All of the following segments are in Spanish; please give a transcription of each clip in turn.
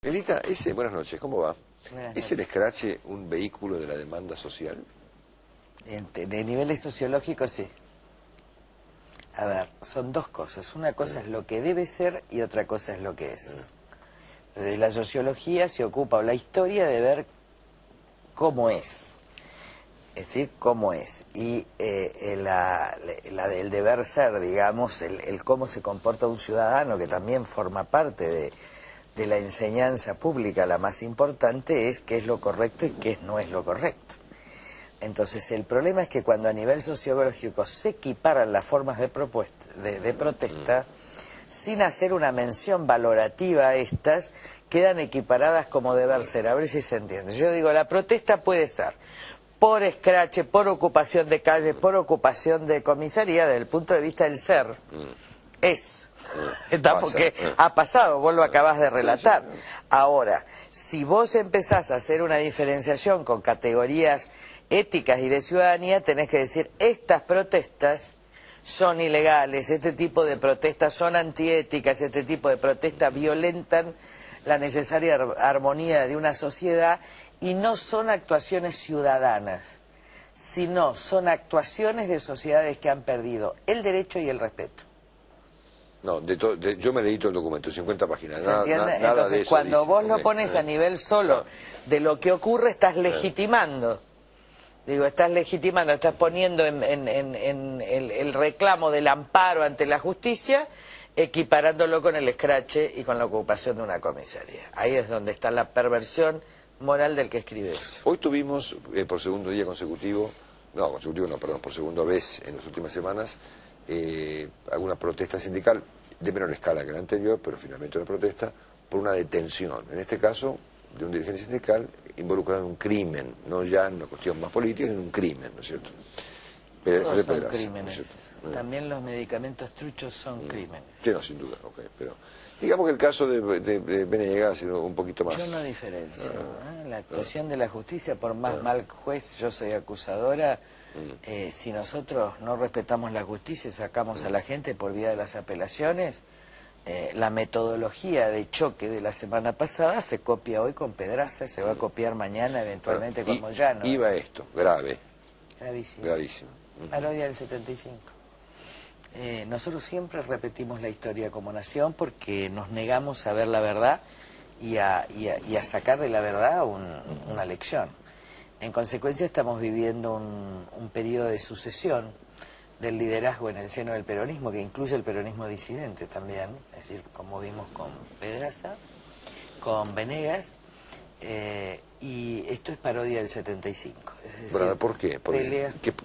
Elita, buenas noches, ¿cómo va? Buenas ¿Es el noches. escrache un vehículo de la demanda social? De niveles sociológicos, sí. A ver, son dos cosas. Una cosa es lo que debe ser y otra cosa es lo que es. Desde la sociología se ocupa, o la historia, de ver cómo es. Es decir, cómo es. Y la del deber ser, digamos, el cómo se comporta un ciudadano, que también forma parte de la enseñanza pública, la más importante, es qué es lo correcto y qué no es lo correcto. Entonces, el problema es que cuando a nivel sociológico se equiparan las formas de protesta, sin hacer una mención valorativa a estas, quedan equiparadas como deber ser. A ver si se entiende. Yo digo, la protesta puede ser por escrache, por ocupación de calles, por ocupación de comisaría. Desde el punto de vista del ser, es. Porque ha pasado, vos lo acabás de relatar. Ahora, si vos empezás a hacer una diferenciación con categorías éticas y de ciudadanía, tenés que decir, estas protestas son ilegales, este tipo de protestas son antiéticas, este tipo de protestas violentan la necesaria armonía de una sociedad y no son actuaciones ciudadanas, sino son actuaciones de sociedades que han perdido el derecho y el respeto. No, yo me leí todo el documento, 50 páginas, ¿Se entiende? nada Entonces, de eso cuando dice. vos lo pones a nivel solo de lo que ocurre, estás legitimando. Digo, estás legitimando, estás poniendo en el reclamo del amparo ante la justicia, equiparándolo con el escrache y con la ocupación de una comisaría. Ahí es donde está la perversión moral del que escribe eso. Hoy tuvimos, por segundo día consecutivo, por segunda vez en las últimas semanas, alguna protesta sindical, de menor escala que la anterior, pero finalmente una protesta, por una detención, en este caso, de un dirigente sindical involucrado en un crimen, no ya en una cuestión más política, sino en un crimen, ¿no es cierto? Todos son crímenes. ¿No es cierto? También los medicamentos truchos son crímenes. Sí, no, sin duda, pero digamos que el caso de Venegas es un poquito más... Yo no diferencio. La actuación de la justicia, por más mal juez, yo soy acusadora, si nosotros no respetamos la justicia y sacamos a la gente por vía de las apelaciones, la metodología de choque de la semana pasada se copia hoy con Pedraza, se va a copiar mañana eventualmente con Moyano. Iba esto, grave. Gravísimo. Gravísimo. Parodia del 75. Nosotros siempre repetimos la historia como nación porque nos negamos a ver la verdad y a sacar de la verdad una lección. En consecuencia estamos viviendo un periodo de sucesión del liderazgo en el seno del peronismo, que incluye el peronismo disidente también, es decir, como vimos con Pedraza, con Venegas, y esto es parodia del 75. Es decir, ¿Por qué?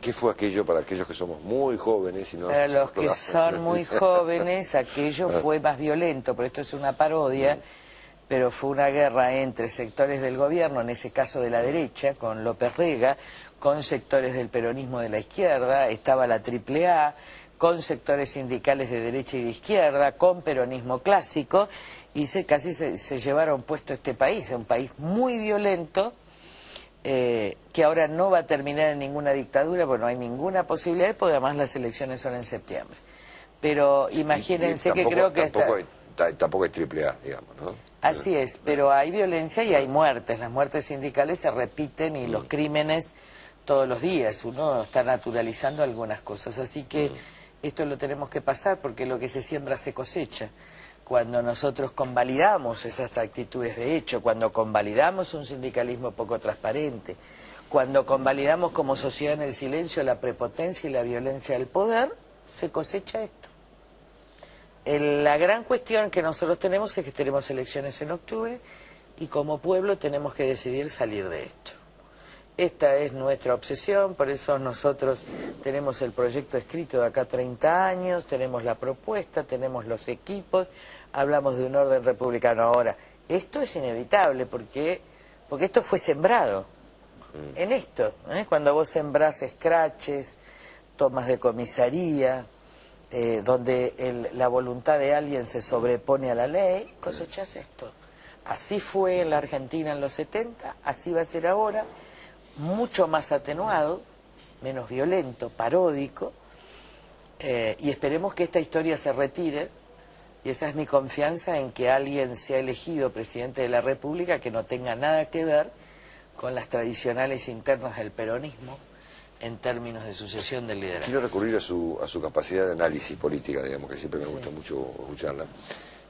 ¿Qué fue aquello para aquellos que somos muy jóvenes? Para los que son muy jóvenes, aquello fue más violento, pero esto es una parodia, pero fue una guerra entre sectores del gobierno, en ese caso de la derecha, con López Rega, con sectores del peronismo de la izquierda, estaba la AAA, con sectores sindicales de derecha y de izquierda, con peronismo clásico, y casi se llevaron puesto este país, un país muy violento, que ahora no va a terminar en ninguna dictadura, porque no hay ninguna posibilidad, porque además las elecciones son en septiembre. Pero imagínense que creo que tampoco hay AAA, digamos, ¿no? Así es, pero hay violencia y hay muertes. Las muertes sindicales se repiten y los crímenes todos los días. Uno está naturalizando algunas cosas. Así que esto lo tenemos que pasar porque lo que se siembra se cosecha. Cuando nosotros convalidamos esas actitudes de hecho, cuando convalidamos un sindicalismo poco transparente, cuando convalidamos como sociedad en el silencio la prepotencia y la violencia del poder, se cosecha esto. La gran cuestión que nosotros tenemos es que tenemos elecciones en octubre y como pueblo tenemos que decidir salir de esto. Esta es nuestra obsesión, por eso nosotros tenemos el proyecto escrito de acá 30 años, tenemos la propuesta, tenemos los equipos, hablamos de un orden republicano. Ahora, esto es inevitable porque esto fue sembrado en esto, cuando vos sembrás escraches, tomas de comisaría, donde la voluntad de alguien se sobrepone a la ley, cosechás esto. Así fue en la Argentina en los 70, así va a ser ahora, mucho más atenuado, menos violento, paródico, y esperemos que esta historia se retire Y esa es mi confianza en que alguien sea elegido presidente de la República que no tenga nada que ver con las tradicionales internas del peronismo en términos de sucesión del liderazgo. Quiero recurrir a su capacidad de análisis política, digamos, que siempre me gusta mucho escucharla.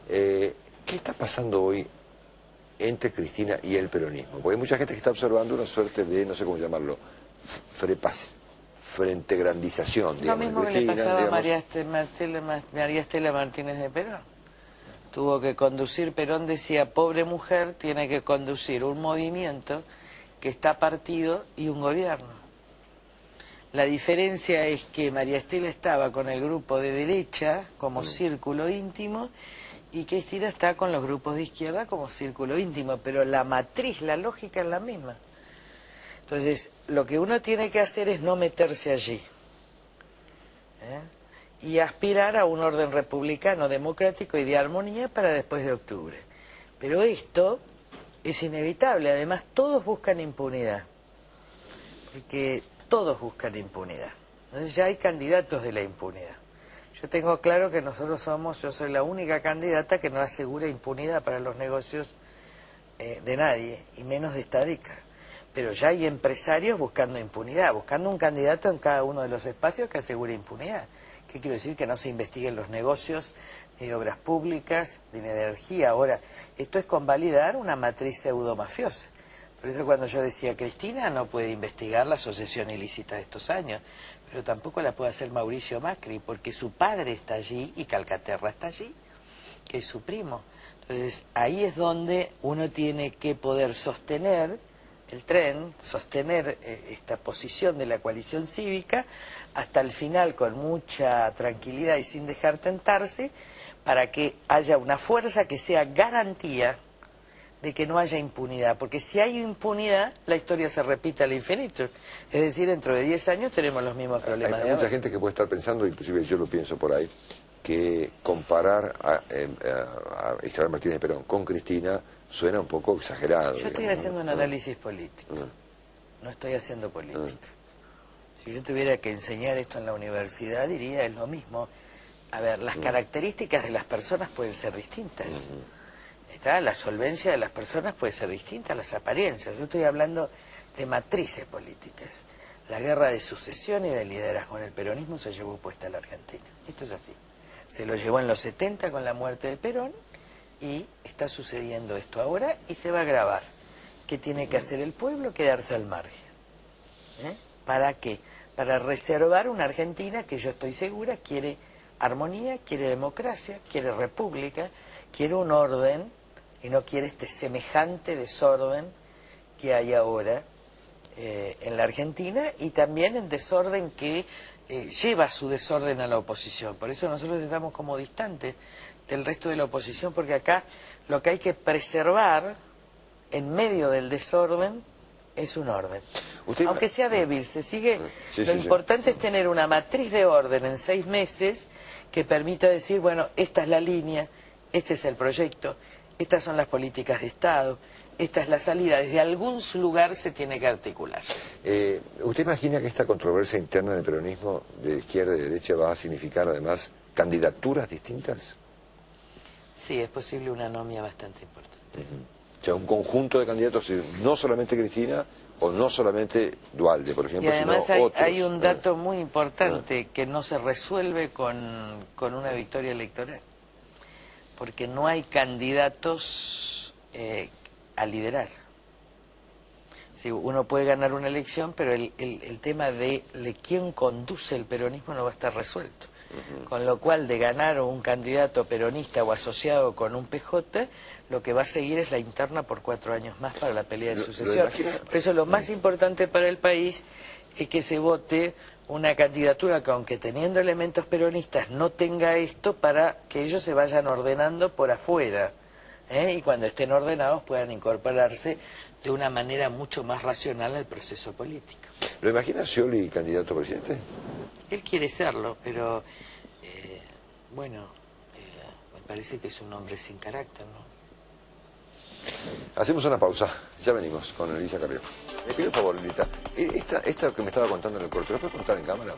¿Qué está pasando hoy entre Cristina y el peronismo? Porque hay mucha gente que está observando una suerte de, no sé cómo llamarlo, frentegrandización, digamos. Lo mismo que le pasaba a María Estela Martínez de Perón. Tuvo que conducir, Perón decía, pobre mujer, tiene que conducir un movimiento que está partido y un gobierno. La diferencia es que María Estela estaba con el grupo de derecha como círculo íntimo y Cristina está con los grupos de izquierda como círculo íntimo, pero la matriz, la lógica es la misma. Entonces, lo que uno tiene que hacer es no meterse allí y aspirar a un orden republicano, democrático y de armonía para después de octubre. Pero esto es inevitable, además todos buscan impunidad, porque todos buscan impunidad. Entonces ya hay candidatos de la impunidad. Yo tengo claro que yo soy la única candidata que no asegura impunidad para los negocios de nadie, y menos de esta década. Pero ya hay empresarios buscando impunidad, buscando un candidato en cada uno de los espacios que asegure impunidad. ¿Qué quiero decir? Que no se investiguen los negocios de obras públicas, de energía. Ahora, esto es convalidar una matriz pseudo-mafiosa. Por eso cuando yo decía, Cristina no puede investigar la asociación ilícita de estos años, pero tampoco la puede hacer Mauricio Macri, porque su padre está allí y Calcaterra está allí, que es su primo. Entonces, ahí es donde uno tiene que poder sostener el tren, sostener esta posición de la coalición cívica hasta el final con mucha tranquilidad y sin dejar tentarse, para que haya una fuerza que sea garantía de que no haya impunidad, porque si hay impunidad, la historia se repite al infinito. Es decir, dentro de 10 años tenemos los mismos problemas. Hay mucha gente que puede estar pensando, inclusive yo lo pienso por ahí, que comparar a Isabel Martínez de Perón con Cristina suena un poco exagerado. Yo estoy haciendo un análisis político, no estoy haciendo política. Si yo tuviera que enseñar esto en la universidad, diría es lo mismo. A ver, las características de las personas pueden ser distintas. La solvencia de las personas puede ser distinta, las apariencias. Yo estoy hablando de matrices políticas. La guerra de sucesión y de liderazgo en el peronismo se llevó puesta a la Argentina. Esto es así. Se lo llevó en los 70 con la muerte de Perón y está sucediendo esto ahora y se va a agravar. ¿Qué tiene que hacer el pueblo? Quedarse al margen. ¿Para qué? Para reservar una Argentina que yo estoy segura quiere armonía, quiere democracia, quiere república, quiere un orden y no quiere este semejante desorden que hay ahora en la Argentina, y también el desorden que lleva su desorden a la oposición. Por eso nosotros estamos como distantes del resto de la oposición, porque acá lo que hay que preservar en medio del desorden es un orden. Aunque sea débil, se sigue. Lo importante es tener una matriz de orden en 6 meses que permita decir, bueno, esta es la línea, este es el proyecto, estas son las políticas de Estado, esta es la salida. Desde algún lugar se tiene que articular. ¿Usted imagina que esta controversia interna del peronismo de izquierda y de derecha va a significar además candidaturas distintas? Sí, es posible una anomia bastante importante. O sea, un conjunto de candidatos, no solamente Cristina o no solamente Duhalde, por ejemplo, y además sino otros. Hay un dato muy importante que no se resuelve con una victoria electoral, porque no hay candidatos a liderar. Sí, uno puede ganar una elección, pero el tema de quién conduce el peronismo no va a estar resuelto. Con lo cual, de ganar un candidato peronista o asociado con un PJ, lo que va a seguir es la interna por 4 años más para la pelea de sucesión. Por eso lo más importante para el país es que se vote una candidatura que, aunque teniendo elementos peronistas, no tenga esto, para que ellos se vayan ordenando por afuera, y cuando estén ordenados puedan incorporarse de una manera mucho más racional al proceso político. ¿Lo imagina Scioli candidato a presidente? Él quiere serlo, pero me parece que es un hombre sin carácter, ¿no? Hacemos una pausa, ya venimos con Elisa Carrió. Le pido un favor, Lilita, esta que me estaba contando en el corte, ¿lo puede contar en cámara?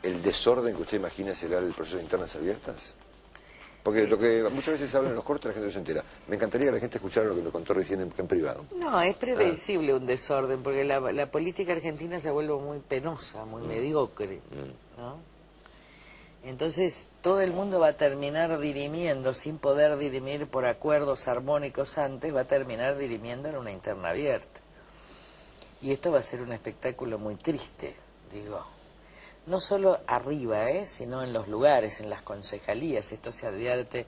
¿El desorden que usted imagina será el proceso de internas abiertas? Porque lo que muchas veces hablan en los cortes la gente no se entera. Me encantaría que la gente escuchara lo que me contó recién en privado. No, es previsible un desorden, porque la política argentina se vuelve muy penosa, muy mediocre, ¿no? Entonces todo el mundo va a terminar dirimiendo, sin poder dirimir por acuerdos armónicos antes, va a terminar dirimiendo en una interna abierta. Y esto va a ser un espectáculo muy triste, digo. No solo arriba, sino en los lugares, en las concejalías. Esto se advierte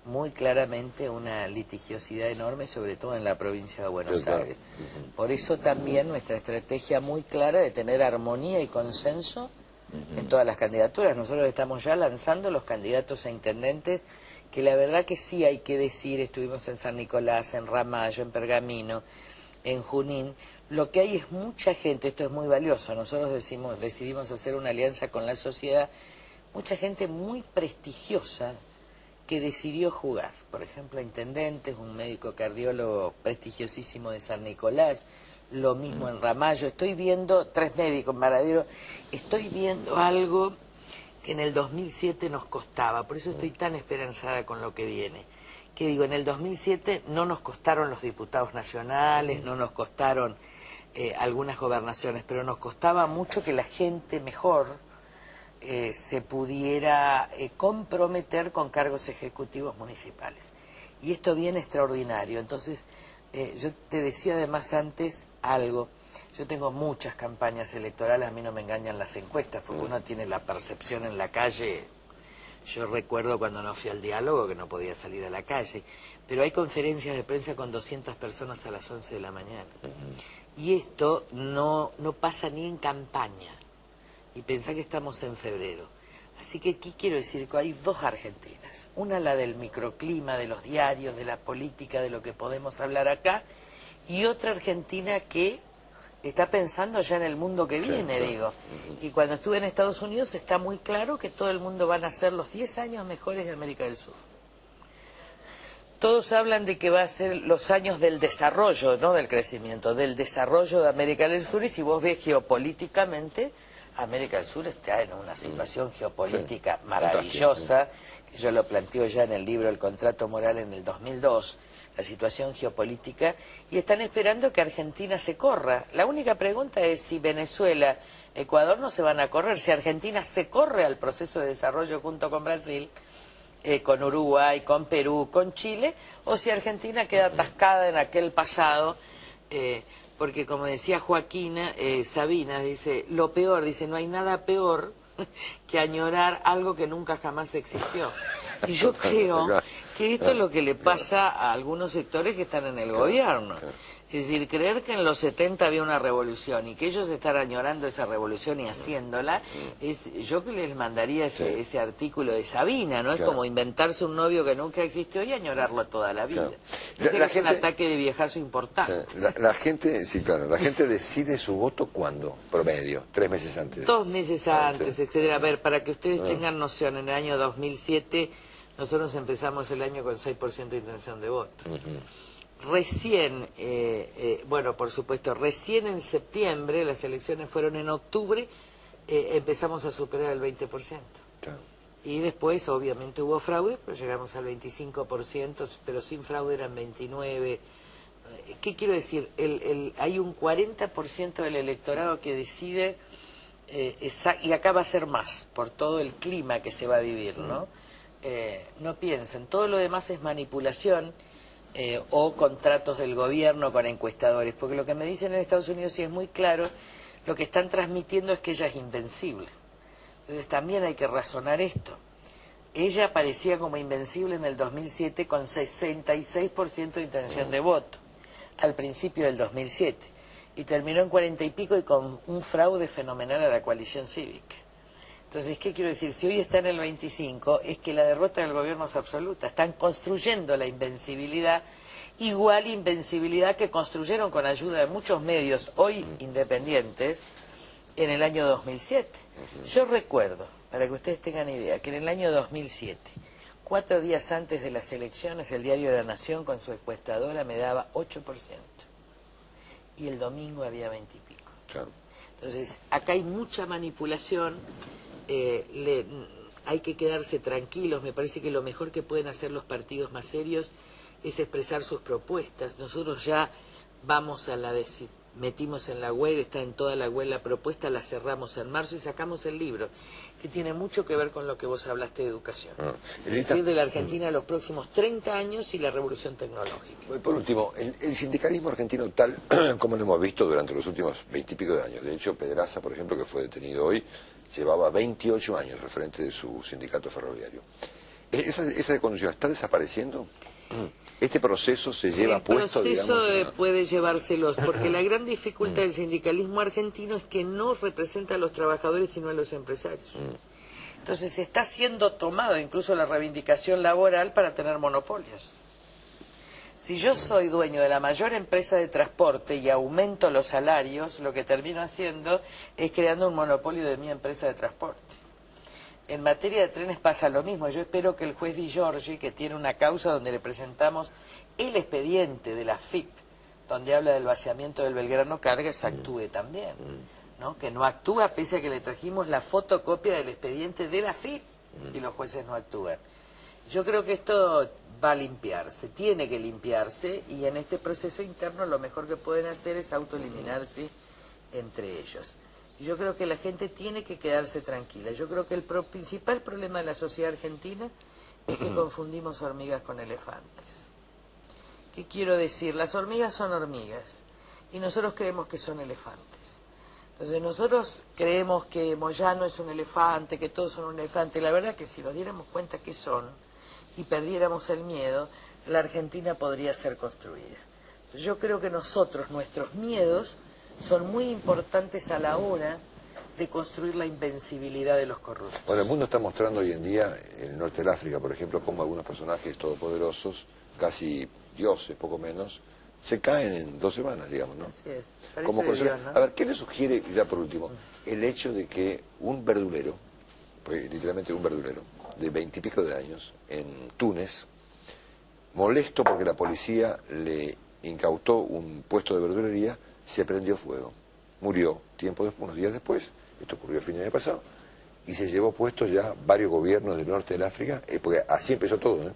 muy claramente una litigiosidad enorme, sobre todo en la provincia de Buenos Aires. Por eso también nuestra estrategia muy clara de tener armonía y consenso en todas las candidaturas. Nosotros estamos ya lanzando los candidatos a intendentes, que la verdad que sí hay que decir, estuvimos en San Nicolás, en Ramallo, en Pergamino, en Junín. Lo que hay es mucha gente, esto es muy valioso, nosotros decidimos hacer una alianza con la sociedad, mucha gente muy prestigiosa que decidió jugar. Por ejemplo, intendentes, un médico cardiólogo prestigiosísimo de San Nicolás, lo mismo en Ramallo. Estoy viendo 3 médicos, Maradero, estoy viendo algo que en el 2007 nos costaba, por eso estoy tan esperanzada con lo que viene. Que digo, en el 2007 no nos costaron los diputados nacionales, no nos costaron algunas gobernaciones, pero nos costaba mucho que la gente mejor se pudiera comprometer con cargos ejecutivos municipales. Y esto viene extraordinario. Entonces, yo te decía además antes algo. Yo tengo muchas campañas electorales, a mí no me engañan las encuestas, porque uno tiene la percepción en la calle. Yo recuerdo cuando no fui al diálogo que no podía salir a la calle, pero hay conferencias de prensa con 200 personas a las 11 de la mañana. Y esto no pasa ni en campaña. Y pensá que estamos en febrero. Así que aquí quiero decir que hay 2 Argentinas. Una la del microclima, de los diarios, de la política, de lo que podemos hablar acá, y otra Argentina que está pensando ya en el mundo que viene, digo. Y cuando estuve en Estados Unidos está muy claro que todo el mundo van a ser los 10 años mejores de América del Sur. Todos hablan de que va a ser los años del desarrollo, no del crecimiento, del desarrollo de América del Sur, y si vos ves geopolíticamente, América del Sur está en una situación geopolítica maravillosa, que yo lo planteo ya en el libro El Contrato Moral en el 2002, la situación geopolítica, y están esperando que Argentina se corra. La única pregunta es si Venezuela, Ecuador no se van a correr, si Argentina se corre al proceso de desarrollo junto con Brasil, con Uruguay, con Perú, con Chile, o si Argentina queda atascada en aquel pasado, porque como decía Joaquina Sabina, dice, lo peor, dice, no hay nada peor que añorar algo que nunca jamás existió. Y yo creo que esto es lo que le pasa a algunos sectores que están en el gobierno. Es decir, creer que en los 70 había una revolución y que ellos están añorando esa revolución y haciéndola, yo que les mandaría ese artículo de Sabina, ¿no? Es como inventarse un novio que nunca existió y añorarlo toda la vida. Ese es un ataque de viejazo importante. La gente, sí, claro, la gente decide su voto ¿cuándo? Promedio, 3 meses antes. 2 meses antes, etcétera. A ver, para que ustedes tengan noción, en el año 2007 nosotros empezamos el año con 6% de intención de voto. Recién, bueno, por supuesto, recién en septiembre, las elecciones fueron en octubre, empezamos a superar el 20%. Claro. Y después, obviamente, hubo fraude, pero llegamos al 25%, pero sin fraude eran 29%. ¿Qué quiero decir? Hay un 40% del electorado que decide, y acá va a ser más, por todo el clima que se va a vivir, ¿no? No piensen, todo lo demás es manipulación, o contratos del gobierno con encuestadores, porque lo que me dicen en Estados Unidos sí es muy claro, lo que están transmitiendo es que ella es invencible. Entonces también hay que razonar esto. Ella aparecía como invencible en el 2007 con 66% de intención de voto, al principio del 2007, y terminó en 40 y pico y con un fraude fenomenal a la coalición cívica. Entonces, ¿qué quiero decir? Si hoy está en el 25, es que la derrota del gobierno es absoluta. Están construyendo la invencibilidad, igual invencibilidad que construyeron con ayuda de muchos medios, hoy independientes, en el año 2007. Yo recuerdo, para que ustedes tengan idea, que en el año 2007, 4 días antes de las elecciones, el diario La Nación con su encuestadora me daba 8%. Y el domingo había 20 y pico. Claro. Entonces, acá hay mucha manipulación. hay que quedarse tranquilos. Me parece que lo mejor que pueden hacer los partidos más serios es expresar sus propuestas. Nosotros ya vamos a metimos en la web, está en toda la web la propuesta, la cerramos en marzo y sacamos el libro, que tiene mucho que ver con lo que vos hablaste de educación. Es decir, de la Argentina de los próximos 30 años y la revolución tecnológica. Por último, el sindicalismo argentino tal como lo hemos visto durante los últimos 20 y pico de años. De hecho, Pedraza, por ejemplo, que fue detenido hoy, llevaba 28 años al frente de su sindicato ferroviario. ¿Esa condición está desapareciendo? ¿Este proceso se lleva puesto, digamos? El proceso puede llevárselos, porque la gran dificultad del sindicalismo argentino es que no representa a los trabajadores sino a los empresarios. Entonces se está siendo tomado incluso la reivindicación laboral para tener monopolios. Si yo soy dueño de la mayor empresa de transporte y aumento los salarios, lo que termino haciendo es creando un monopolio de mi empresa de transporte. En materia de trenes pasa lo mismo. Yo espero que el juez Di Giorgi, que tiene una causa donde le presentamos el expediente de la FIP, donde habla del vaciamiento del Belgrano Cargas, actúe también, ¿no? Que no actúa pese a que le trajimos la fotocopia del expediente de la FIP y los jueces no actúan. Yo creo que esto va a limpiarse, tiene que limpiarse, y en este proceso interno lo mejor que pueden hacer es autoeliminarse entre ellos. Yo creo que la gente tiene que quedarse tranquila. Yo creo que el principal problema de la sociedad argentina es que confundimos hormigas con elefantes. ¿Qué quiero decir? Las hormigas son hormigas y nosotros creemos que son elefantes. Entonces nosotros creemos que Moyano es un elefante, que todos son un elefante. La verdad que si nos diéramos cuenta que son y perdiéramos el miedo, la Argentina podría ser construida. Yo creo que nosotros, nuestros miedos, son muy importantes a la hora de construir la invencibilidad de los corruptos. Bueno, el mundo está mostrando hoy en día, en el norte del África, por ejemplo, cómo algunos personajes todopoderosos, casi dioses, poco menos, se caen en 2 semanas, digamos, ¿no? Así es. Como Dios, ¿no? A ver, ¿qué le sugiere, ya por último, el hecho de que un verdulero, pues literalmente un verdulero, de 20 y pico de años, en Túnez, molesto porque la policía le incautó un puesto de verdulería, se prendió fuego, murió unos días después, esto ocurrió el fin de año pasado, y se llevó puestos ya varios gobiernos del norte del África, porque así empezó todo,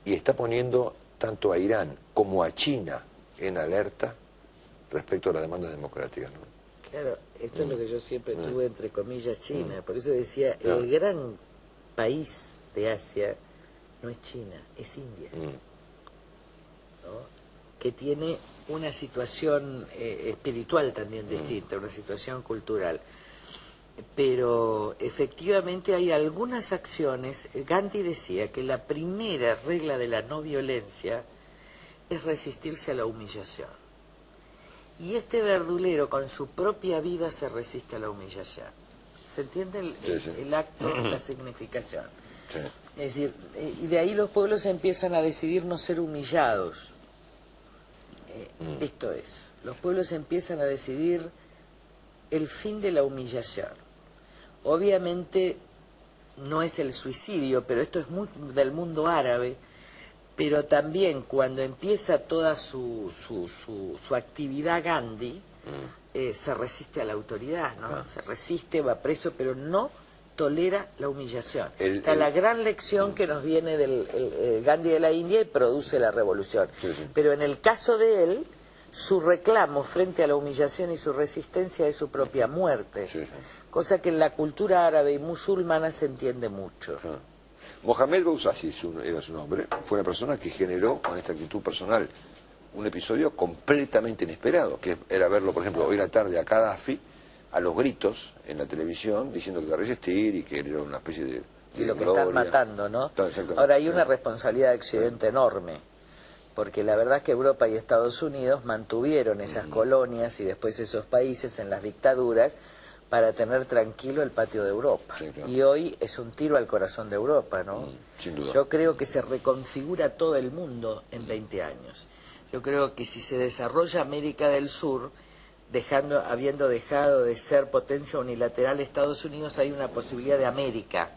y está poniendo tanto a Irán como a China en alerta respecto a las demandas democráticas, ¿no? Claro, esto es lo que yo siempre tuve entre comillas China, por eso decía, el gran país de Asia no es China, es India, ¿no? Que tiene una situación espiritual también distinta, una situación cultural. Pero efectivamente hay algunas acciones. Gandhi decía que la primera regla de la no violencia es resistirse a la humillación. Y este verdulero con su propia vida se resiste a la humillación. ¿Se entiende el acto, la significación? Sí. Es decir, y de ahí los pueblos empiezan a decidir no ser humillados. Esto es, los pueblos empiezan a decidir el fin de la humillación. Obviamente no es el suicidio, pero esto es muy del mundo árabe, pero también cuando empieza toda su actividad Gandhi, se resiste a la autoridad, ¿no? Se resiste, va preso, pero no tolera la humillación. La gran lección que nos viene del Gandhi de la India y produce la revolución. Pero en el caso de él, su reclamo frente a la humillación y su resistencia es su propia muerte, cosa que en la cultura árabe y musulmana se entiende mucho. Mohamed Bouazizi era su nombre, fue una persona que generó con esta actitud personal un episodio completamente inesperado, que era verlo, por ejemplo, hoy en la tarde a Gaddafi, a los gritos en la televisión, diciendo que iba a resistir y que era una especie de y lo que están matando, ¿no? Ahora hay una responsabilidad de Occidente enorme, porque la verdad es que Europa y Estados Unidos mantuvieron esas colonias y después esos países en las dictaduras para tener tranquilo el patio de Europa. Y hoy es un tiro al corazón de Europa, ¿no? Sin duda. Yo creo que se reconfigura todo el mundo en 20 años. Yo creo que si se desarrolla América del Sur, habiendo dejado de ser potencia unilateral Estados Unidos, hay una posibilidad de América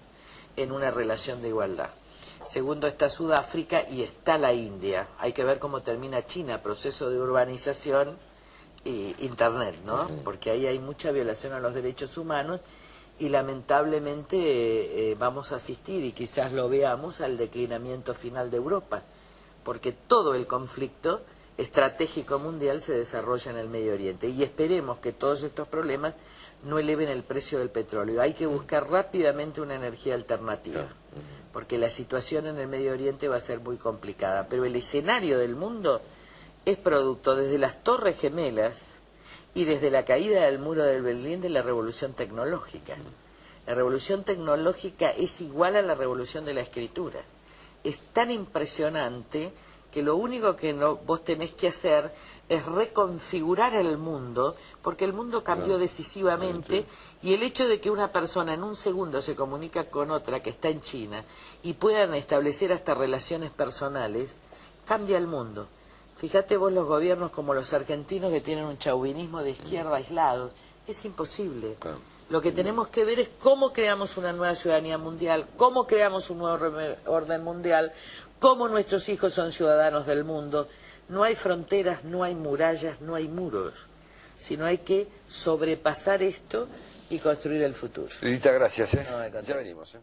en una relación de igualdad. Segundo está Sudáfrica y está la India. Hay que ver cómo termina China, proceso de urbanización y Internet, ¿no? Porque ahí hay mucha violación a los derechos humanos y lamentablemente vamos a asistir, y quizás lo veamos, al declinamiento final de Europa, porque todo el conflicto estratégico mundial se desarrolla en el Medio Oriente, y esperemos que todos estos problemas no eleven el precio del petróleo. Hay que buscar rápidamente una energía alternativa, porque la situación en el Medio Oriente va a ser muy complicada, pero el escenario del mundo es producto desde las Torres Gemelas y desde la caída del muro del Berlín de la revolución tecnológica. La revolución tecnológica es igual a la revolución de la escritura. Es tan impresionante que lo único que vos tenés que hacer es reconfigurar el mundo, porque el mundo cambió decisivamente, y el hecho de que una persona en un segundo se comunica con otra que está en China y puedan establecer hasta relaciones personales, cambia el mundo. Fíjate vos los gobiernos como los argentinos, que tienen un chauvinismo de izquierda aislado. Es imposible. Lo que tenemos que ver es cómo creamos una nueva ciudadanía mundial, cómo creamos un nuevo orden mundial, cómo nuestros hijos son ciudadanos del mundo. No hay fronteras, no hay murallas, no hay muros, sino hay que sobrepasar esto y construir el futuro. Lidita, gracias. No, Ya venimos.